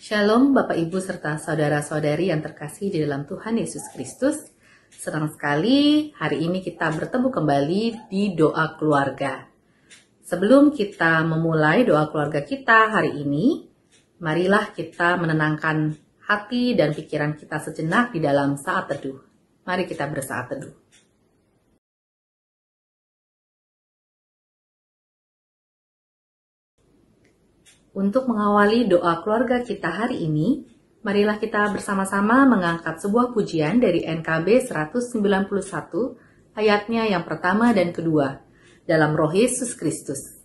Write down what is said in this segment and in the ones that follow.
Shalom Bapak Ibu serta saudara-saudari yang terkasih di dalam Tuhan Yesus Kristus. Senang sekali hari ini kita bertemu kembali di doa keluarga. Sebelum kita memulai doa keluarga kita hari ini, marilah kita menenangkan hati dan pikiran kita sejenak di dalam saat teduh. Mari kita bersaat teduh. Untuk mengawali doa keluarga kita hari ini, marilah kita bersama-sama mengangkat sebuah pujian dari NKB 191, ayatnya yang pertama dan kedua, dalam Roh Yesus Kristus.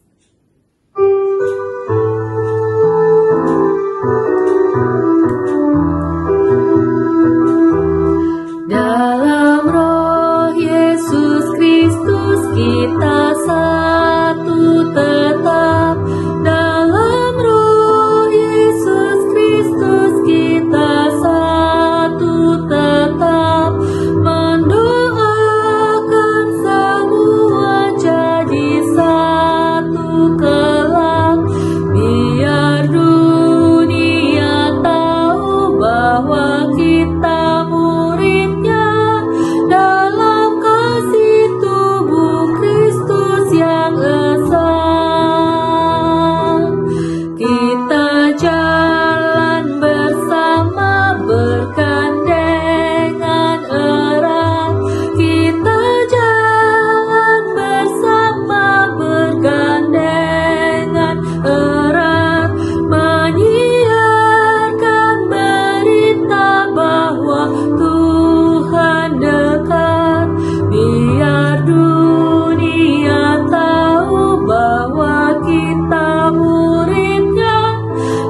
Dalam Roh Yesus Kristus kita satu tetap. Dalam Roh Yesus Kristus kita satu tetap. Mendoakan semua jadi satu kelak. Biar dunia tahu bahwa kita muridnya dalam kasih tubuh Kristus yang esa. Kita jalan bersama bergandengan erat. Kita jalan bersama bergandengan erat. Menyiarkan berita bahwa Tuhan dekat. Biar dunia tahu bahwa kita muridnya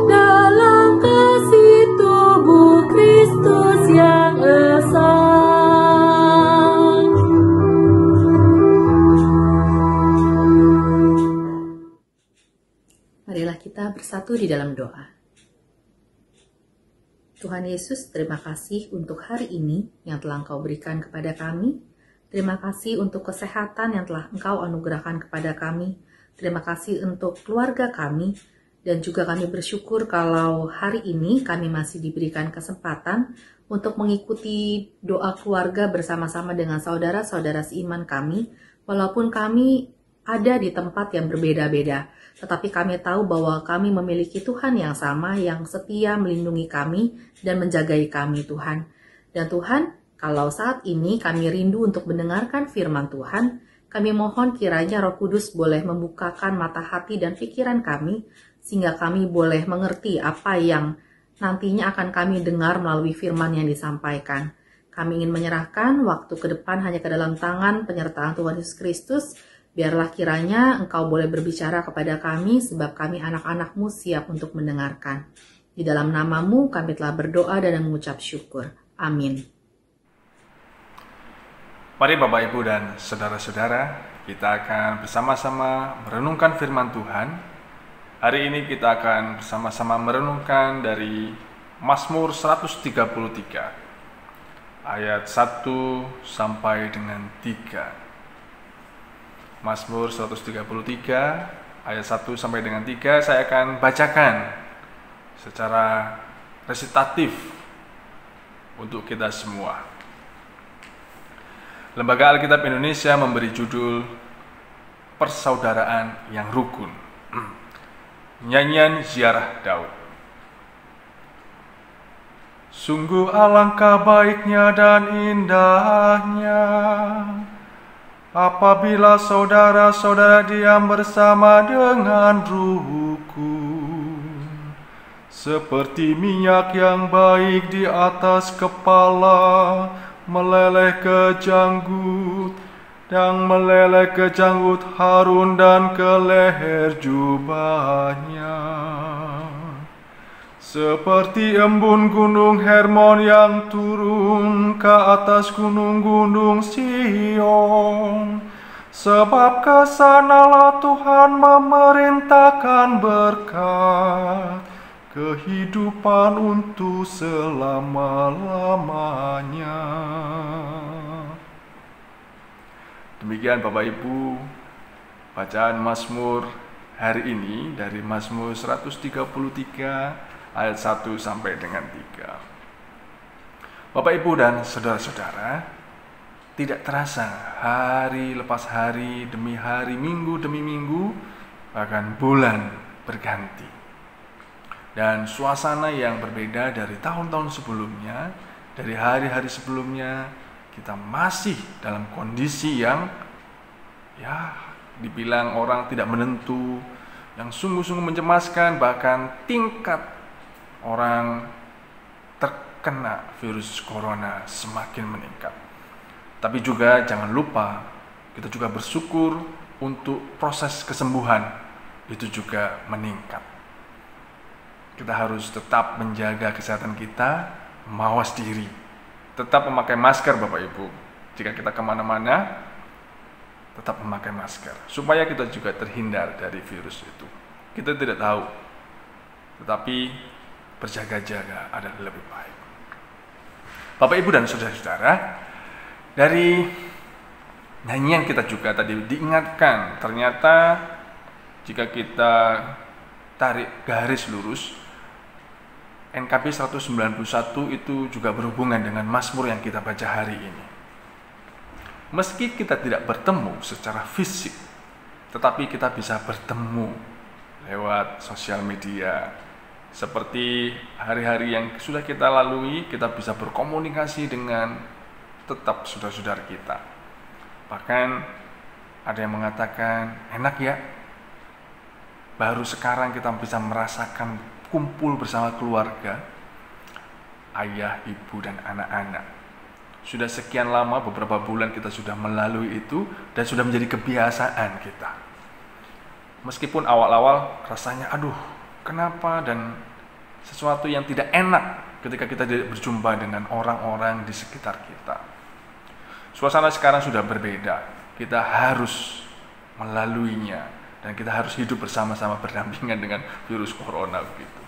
dalam kasih tubuh Kristus yang esa. Marilah kita bersatu di dalam doa. Tuhan Yesus, terima kasih untuk hari ini yang telah Engkau berikan kepada kami. Terima kasih untuk kesehatan yang telah Engkau anugerahkan kepada kami. Terima kasih untuk keluarga kami. Dan juga kami bersyukur kalau hari ini kami masih diberikan kesempatan untuk mengikuti doa keluarga bersama-sama dengan saudara-saudara seiman kami. Walaupun kami ada di tempat yang berbeda-beda, tetapi kami tahu bahwa kami memiliki Tuhan yang sama, yang setia melindungi kami dan menjagai kami, Tuhan. Dan Tuhan, kalau saat ini kami rindu untuk mendengarkan firman Tuhan, kami mohon kiranya Roh Kudus boleh membukakan mata hati dan pikiran kami, sehingga kami boleh mengerti apa yang nantinya akan kami dengar melalui firman yang disampaikan. Kami ingin menyerahkan waktu ke depan hanya ke dalam tangan penyertaan Tuhan Yesus Kristus. Biarlah kiranya Engkau boleh berbicara kepada kami, sebab kami anak-anak-Mu siap untuk mendengarkan. Di dalam nama-Mu kami telah berdoa dan mengucap syukur. Amin. Mari Bapak Ibu dan Saudara-saudara, kita akan bersama-sama merenungkan firman Tuhan. Hari ini kita akan bersama-sama merenungkan dari Mazmur 133, ayat 1 sampai dengan 3. Mazmur 133 ayat 1 sampai dengan 3 saya akan bacakan secara resitatif untuk kita semua. Lembaga Alkitab Indonesia memberi judul Persaudaraan yang Rukun. Nyanyian Ziarah Daud. Sungguh alangkah baiknya dan indahnya apabila saudara-saudara diam bersama dengan rukun, seperti minyak yang baik di atas kepala, meleleh ke janggut, dan meleleh ke janggut Harun dan ke leher jubahnya. Seperti embun gunung Hermon yang turun ke atas gunung-gunung Sion. Sebab kesanalah Tuhan memerintahkan berkat, kehidupan untuk selama-lamanya. Demikian Bapak Ibu, bacaan Mazmur hari ini dari Mazmur 133 ayat 1 sampai dengan 3. Bapak Ibu dan saudara-saudara, tidak terasa hari lepas hari demi hari, minggu demi minggu, bahkan bulan berganti. Dan suasana yang berbeda dari tahun-tahun sebelumnya, dari hari-hari sebelumnya, kita masih dalam kondisi yang dibilang orang tidak menentu, yang sungguh-sungguh mencemaskan, bahkan tingkat orang terkena virus corona semakin meningkat. Tapi juga jangan lupa, kita juga bersyukur untuk proses kesembuhan itu juga meningkat. Kita harus tetap menjaga kesehatan kita, mawas diri, tetap memakai masker Bapak Ibu. Jika kita kemana-mana, tetap memakai masker, supaya kita juga terhindar dari virus itu. Kita tidak tahu, tetapi berjaga-jaga adalah lebih baik. Bapak Ibu dan saudara-saudara, dari nyanyian kita juga tadi diingatkan, ternyata jika kita tarik garis lurus, NKB 191 itu juga berhubungan dengan Mazmur yang kita baca hari ini. Meski kita tidak bertemu secara fisik, tetapi kita bisa bertemu lewat sosial media. Seperti hari-hari yang sudah kita lalui, kita bisa berkomunikasi dengan tetap saudara-saudara kita. Bahkan ada yang mengatakan, enak ya, baru sekarang kita bisa merasakan kumpul bersama keluarga, ayah, ibu, dan anak-anak. Sudah sekian lama, beberapa bulan kita sudah melalui itu, dan sudah menjadi kebiasaan kita. Meskipun awal-awal rasanya, aduh, kenapa, dan sesuatu yang tidak enak ketika kita berjumpa dengan orang-orang di sekitar kita. Suasana sekarang sudah berbeda. Kita harus melaluinya, dan kita harus hidup bersama-sama berdampingan dengan virus corona begitu.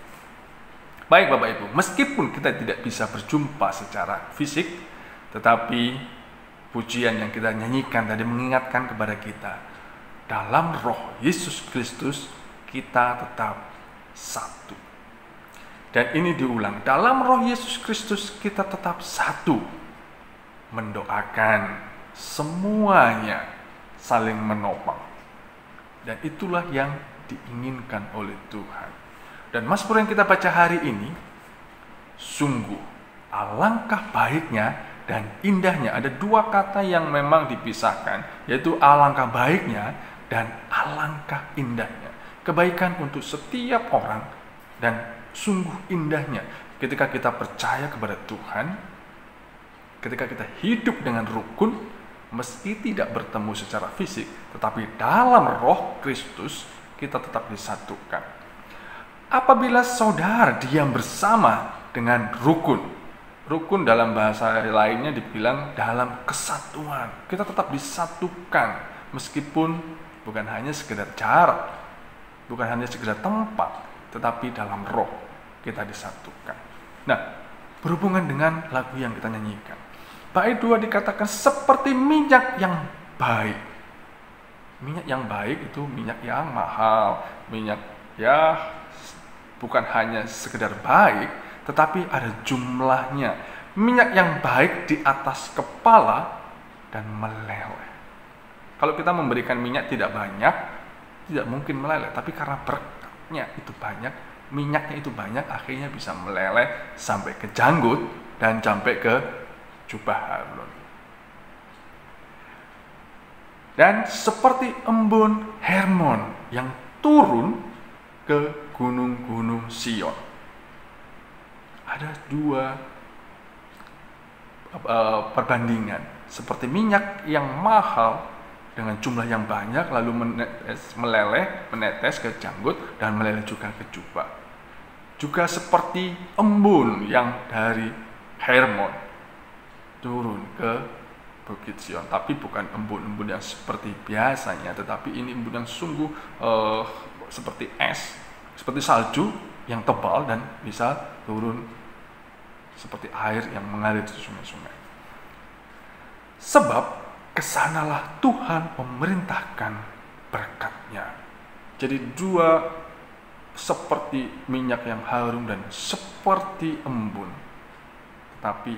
Baik Bapak Ibu, meskipun kita tidak bisa berjumpa secara fisik, tetapi pujian yang kita nyanyikan tadi mengingatkan kepada kita, dalam roh Yesus Kristus kita tetap satu. Dan ini diulang, dalam roh Yesus Kristus kita tetap satu, mendoakan semuanya saling menopang. Dan itulah yang diinginkan oleh Tuhan. Dan Mazmur yang kita baca hari ini, sungguh alangkah baiknya dan indahnya. Ada dua kata yang memang dipisahkan, yaitu alangkah baiknya dan alangkah indahnya. Kebaikan untuk setiap orang dan sungguh indahnya ketika kita percaya kepada Tuhan, ketika kita hidup dengan rukun, meski tidak bertemu secara fisik, tetapi dalam roh Kristus kita tetap disatukan. Apabila saudara diam bersama dengan rukun, rukun dalam bahasa lainnya dibilang dalam kesatuan, kita tetap disatukan, meskipun bukan hanya sekedar jarak, bukan hanya sekedar tempat, tetapi dalam roh kita disatukan. Nah, berhubungan dengan lagu yang kita nyanyikan, bait 2 dikatakan seperti minyak yang baik. Minyak yang baik itu minyak yang mahal, minyak bukan hanya sekedar baik, tetapi ada jumlahnya. Minyak yang baik di atas kepala dan meleleh. Kalau kita memberikan minyak tidak banyak, tidak mungkin meleleh, tapi karena berkatnya itu banyak, minyaknya itu banyak, akhirnya bisa meleleh sampai ke janggut dan sampai ke jubah Harun. Dan seperti embun Hermon yang turun ke gunung-gunung Sion. Ada dua perbandingan. Seperti minyak yang mahal dengan jumlah yang banyak, lalu menetes ke janggut dan meleleh juga ke jubah. Juga seperti embun yang dari Hermon turun ke Bukit Sion, tapi bukan embun-embun yang seperti biasanya, tetapi ini embun yang sungguh seperti es, seperti salju yang tebal dan bisa turun seperti air yang mengalir di sungai-sungai. Sebab kesanalah Tuhan memerintahkan berkat-Nya. Jadi dua seperti minyak yang harum dan seperti embun. Tetapi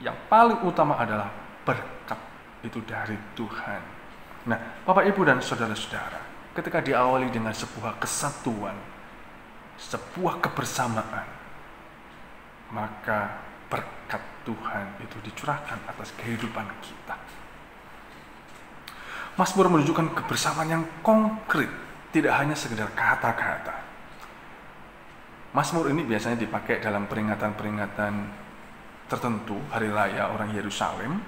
yang paling utama adalah berkat itu dari Tuhan. Nah, Bapak, Ibu, dan saudara-saudara, ketika diawali dengan sebuah kesatuan, sebuah kebersamaan, maka berkat Tuhan itu dicurahkan atas kehidupan kita. Mazmur menunjukkan kebersamaan yang konkret, tidak hanya sekedar kata-kata. Mazmur ini biasanya dipakai dalam peringatan-peringatan tertentu, hari raya orang Yerusalem,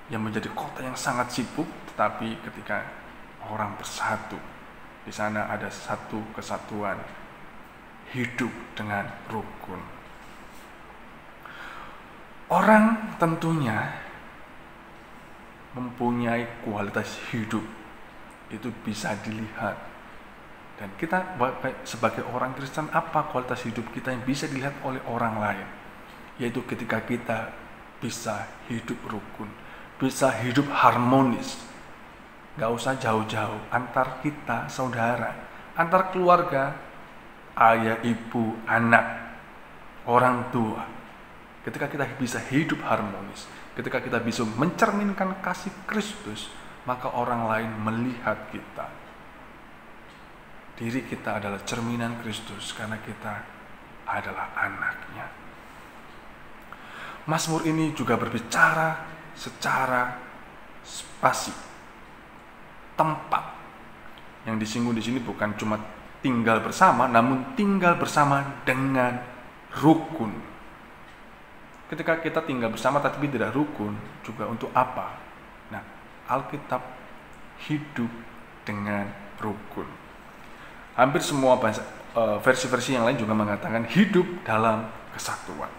yang menjadi kota yang sangat sibuk, tetapi ketika orang bersatu, di sana ada satu kesatuan, hidup dengan rukun. Orang tentunya mempunyai kualitas hidup, itu bisa dilihat. Dan kita sebagai orang Kristen, apa kualitas hidup kita yang bisa dilihat oleh orang lain? Yaitu ketika kita bisa hidup rukun, bisa hidup harmonis. Gak usah jauh-jauh, antar kita, saudara, antar keluarga, ayah, ibu, anak, orang tua. Ketika kita bisa hidup harmonis, ketika kita bisa mencerminkan kasih Kristus, maka orang lain melihat kita. Diri kita adalah cerminan Kristus karena kita adalah anaknya. Mazmur ini juga berbicara secara spasi, tempat. Yang disinggung di sini bukan cuma tinggal bersama, namun tinggal bersama dengan rukun. Ketika kita tinggal bersama tapi tidak rukun, juga untuk apa? Nah, Alkitab hidup dengan rukun. Hampir semua versi-versi yang lain juga mengatakan hidup dalam kesatuan.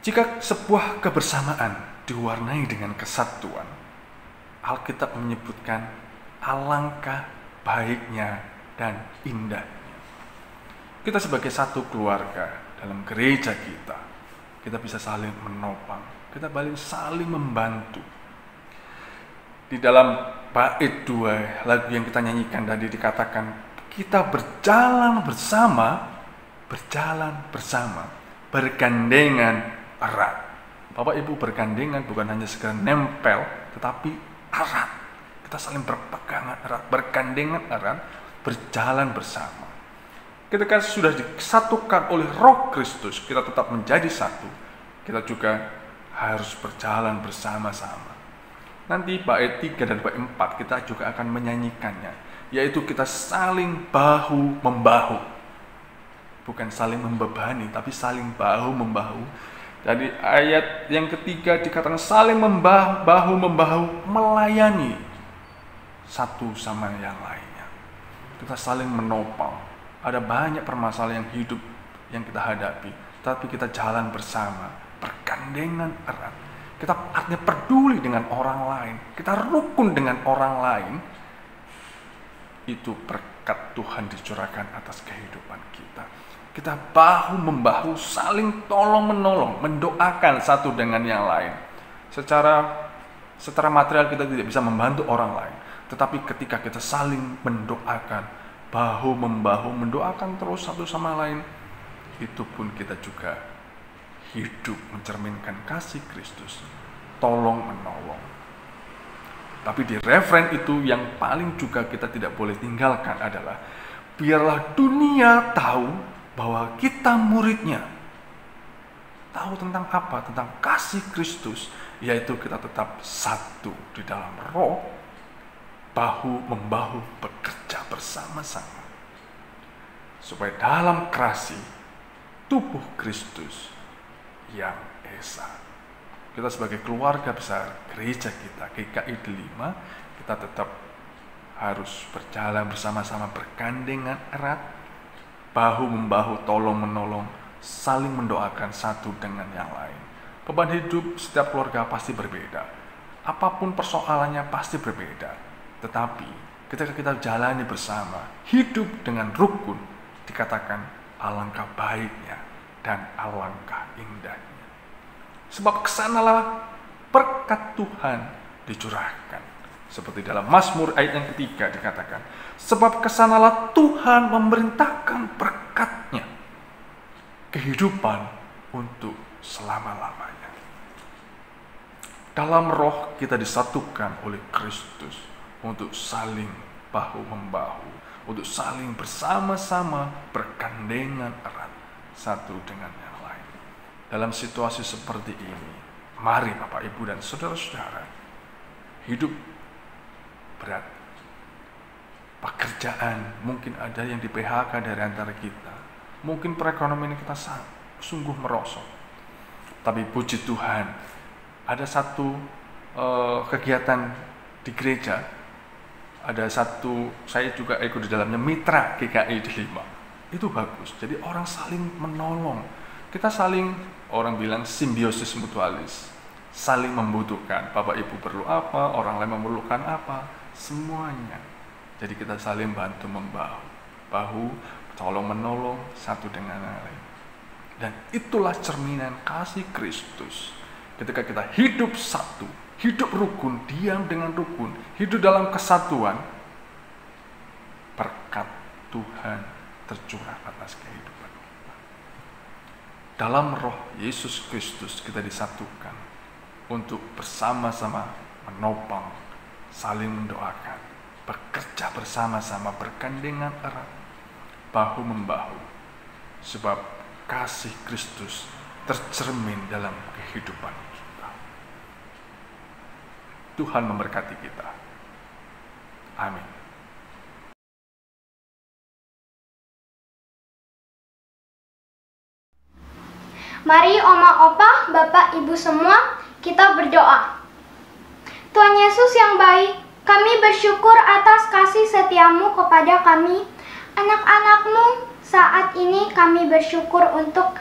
Jika sebuah kebersamaan diwarnai dengan kesatuan, Alkitab menyebutkan alangkah baiknya dan indahnya. Kita sebagai satu keluarga dalam gereja kita bisa saling menopang, kita saling membantu. Di dalam bait 2 lagu yang kita nyanyikan tadi dikatakan, kita berjalan bersama, bergandengan erat. Bapak Ibu, bergandengan bukan hanya sekedar nempel, tetapi erat. Kita saling berpegangan erat, bergandengan erat, berjalan bersama. Ketika sudah disatukan oleh Roh Kristus, kita tetap menjadi satu. Kita juga harus berjalan bersama-sama. Nanti bait 3 dan bait 4 kita juga akan menyanyikannya, yaitu kita saling bahu-membahu. Bukan saling membebani, tapi saling bahu-membahu. Jadi ayat yang ketiga dikatakan saling bahu-membahu melayani satu sama yang lainnya. Kita saling menopang. Ada banyak permasalahan yang hidup yang kita hadapi, tapi kita jalan bersama, bergandengan erat. Kita artinya peduli dengan orang lain, kita rukun dengan orang lain. Itu berkat Tuhan dicurahkan atas kehidupan kita. Kita bahu-membahu, saling tolong-menolong, mendoakan satu dengan yang lain. Secara material kita tidak bisa membantu orang lain, tetapi ketika kita saling mendoakan, bahu-membahu, mendoakan terus satu sama lain, itu pun kita juga hidup mencerminkan kasih Kristus, tolong-menolong. Tapi di referen itu yang paling juga kita tidak boleh tinggalkan adalah, biarlah dunia tahu bahwa kita muridnya. Tahu tentang apa? Tentang kasih Kristus, yaitu kita tetap satu di dalam roh, bahu-membahu bekerja bersama-sama. Supaya dalam kasih tubuh Kristus yang esa. Kita sebagai keluarga besar gereja kita, GKI Delima, kita tetap harus berjalan bersama-sama, bergandengan erat, bahu-membahu, tolong-menolong, saling mendoakan satu dengan yang lain. Beban hidup setiap keluarga pasti berbeda. Apapun persoalannya pasti berbeda. Tetapi ketika kita jalani bersama, hidup dengan rukun, dikatakan alangkah baiknya dan alangkah indahnya. Sebab kesanalah berkat Tuhan dicurahkan. Seperti dalam Mazmur ayat yang ketiga dikatakan, sebab kesanalah Tuhan memerintahkan berkat-Nya, kehidupan untuk selama-lamanya. Dalam roh kita disatukan oleh Kristus untuk saling bahu-membahu, untuk saling bersama-sama bergandengan erat satu dengan yang lain. Dalam situasi seperti ini, mari Bapak, Ibu, dan saudara-saudara, hidup berat, pekerjaan, mungkin ada yang di PHK dari antara kita, mungkin perekonomian kita sungguh merosot. Tapi puji Tuhan, ada satu kegiatan di gereja, ada satu, saya juga ikut di dalamnya, mitra GKI di Lima. Itu bagus, jadi orang saling menolong, kita saling, orang bilang simbiosis mutualis, saling membutuhkan. Bapak Ibu perlu apa, orang lain memerlukan apa, semuanya. Jadi kita saling bantu membahu, tolong menolong satu dengan yang lain. Dan itulah cerminan kasih Kristus. Ketika kita hidup satu, hidup rukun, diam dengan rukun, hidup dalam kesatuan, berkat Tuhan tercurah atas kehidupan kita. Dalam roh Yesus Kristus kita disatukan untuk bersama-sama menopang, saling mendoakan, bekerja bersama-sama, bergandengan erat, bahu-membahu, sebab kasih Kristus tercermin dalam kehidupan kita. Tuhan memberkati kita. Amin. Mari Oma, Opa, Bapak, Ibu semua, kita berdoa. Tuhan Yesus yang baik, kami bersyukur atas kasih setiamu kepada kami, anak-anakmu. Saat ini kami bersyukur untuk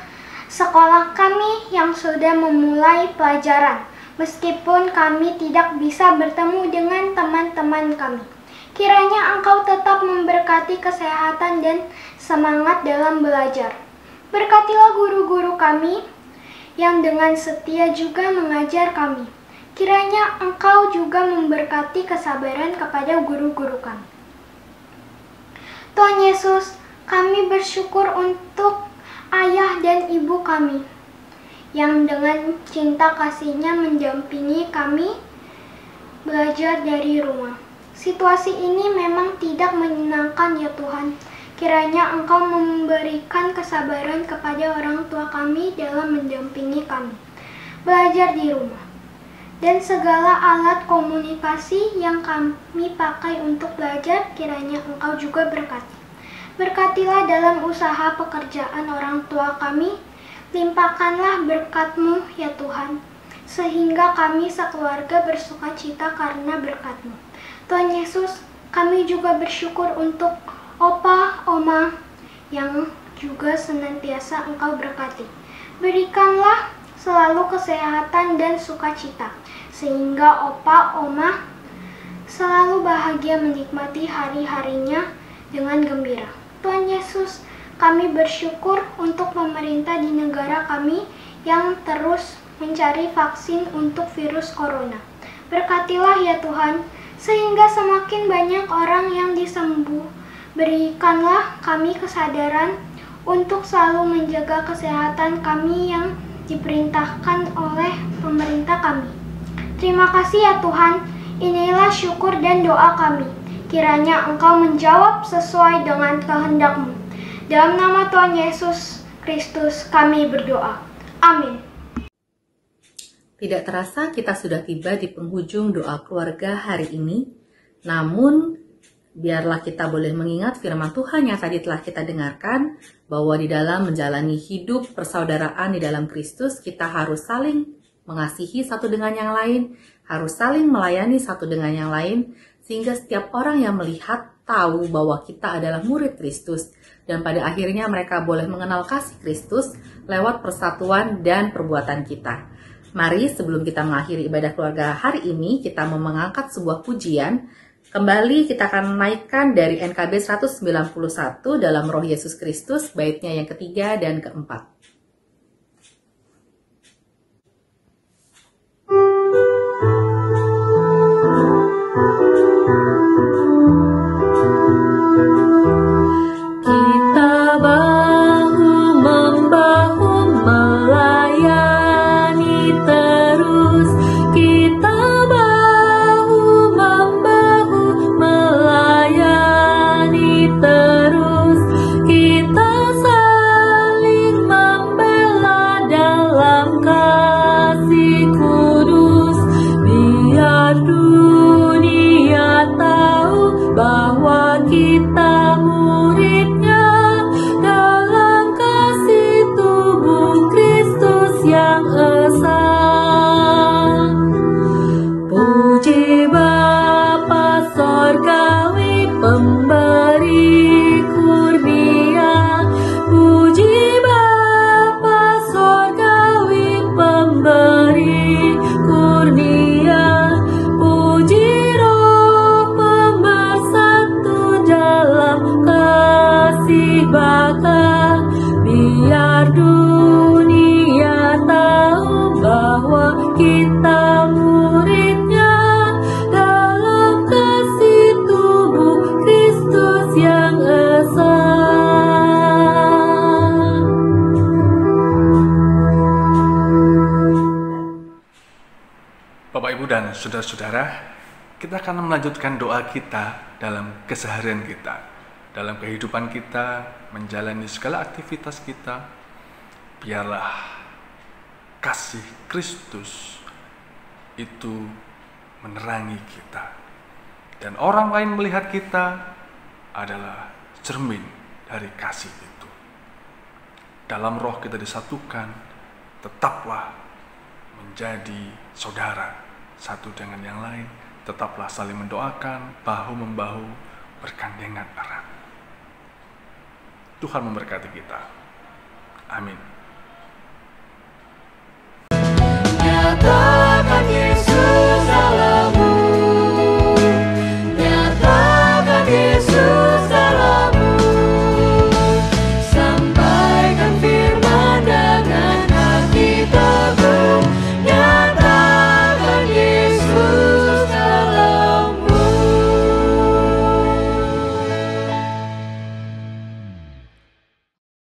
sekolah kami yang sudah memulai pelajaran, meskipun kami tidak bisa bertemu dengan teman-teman kami. Kiranya Engkau tetap memberkati kesehatan dan semangat dalam belajar. Berkatilah guru-guru kami yang dengan setia juga mengajar kami. Kiranya Engkau juga memberkati kesabaran kepada guru-guru kami. Tuhan Yesus, kami bersyukur untuk ayah dan ibu kami yang dengan cinta kasih-Nya mendampingi kami belajar dari rumah. Situasi ini memang tidak menyenangkan ya Tuhan. Kiranya Engkau memberikan kesabaran kepada orang tua kami dalam mendampingi kami belajar di rumah. Dan segala alat komunikasi yang kami pakai untuk belajar, kiranya Engkau juga berkati. Berkatilah dalam usaha pekerjaan orang tua kami, limpahkanlah berkat-Mu ya Tuhan, sehingga kami sekeluarga bersuka cita karena berkat-Mu. Tuhan Yesus, kami juga bersyukur untuk Opa, Oma, yang juga senantiasa Engkau berkati. Berikanlah selalu kesehatan dan sukacita, sehingga Opa, Oma selalu bahagia menikmati hari-harinya dengan gembira. Tuhan Yesus, kami bersyukur untuk pemerintah di negara kami yang terus mencari vaksin untuk virus corona. Berkatilah ya Tuhan, sehingga semakin banyak orang yang disembuh. Berikanlah kami kesadaran untuk selalu menjaga kesehatan kami yang diperintahkan oleh pemerintah kami. Terima kasih ya Tuhan, inilah syukur dan doa kami. Kiranya Engkau menjawab sesuai dengan kehendak-Mu. Dalam nama Tuhan Yesus Kristus kami berdoa. Amin. Tidak terasa kita sudah tiba di penghujung doa keluarga hari ini. Namun, biarlah kita boleh mengingat firman Tuhan yang tadi telah kita dengarkan, bahwa di dalam menjalani hidup persaudaraan di dalam Kristus, kita harus saling mengasihi satu dengan yang lain, harus saling melayani satu dengan yang lain, sehingga setiap orang yang melihat tahu bahwa kita adalah murid Kristus, dan pada akhirnya mereka boleh mengenal kasih Kristus lewat persatuan dan perbuatan kita. Mari sebelum kita mengakhiri ibadah keluarga hari ini, kita mau mengangkat sebuah pujian. Kembali kita akan menaikkan dari NKB 191 dalam Roh Yesus Kristus, baitnya yang ketiga dan keempat. kita murid-Nya dalam kasih tubuh Kristus yang esa. Puji Bapa Sorgawi pemberi kurnia, puji Bapa Sorgawi pemberi kurnia, puji Roh pembersatu dalam kasih Bapa. Biar dunia tahu bahwa kita murid-Nya dalam kasih tubuh Kristus yang esa. Bapak, Ibu, dan saudara-saudara, kita akan melanjutkan doa kita dalam keseharian kita, dalam kehidupan kita, menjalani segala aktivitas kita. Biarlah kasih Kristus itu menerangi kita, dan orang lain melihat kita adalah cermin dari kasih itu. Dalam roh kita disatukan, tetaplah menjadi saudara satu dengan yang lain, tetaplah saling mendoakan, bahu-membahu, bergandengan erat. Tuhan memberkati kita. Amin.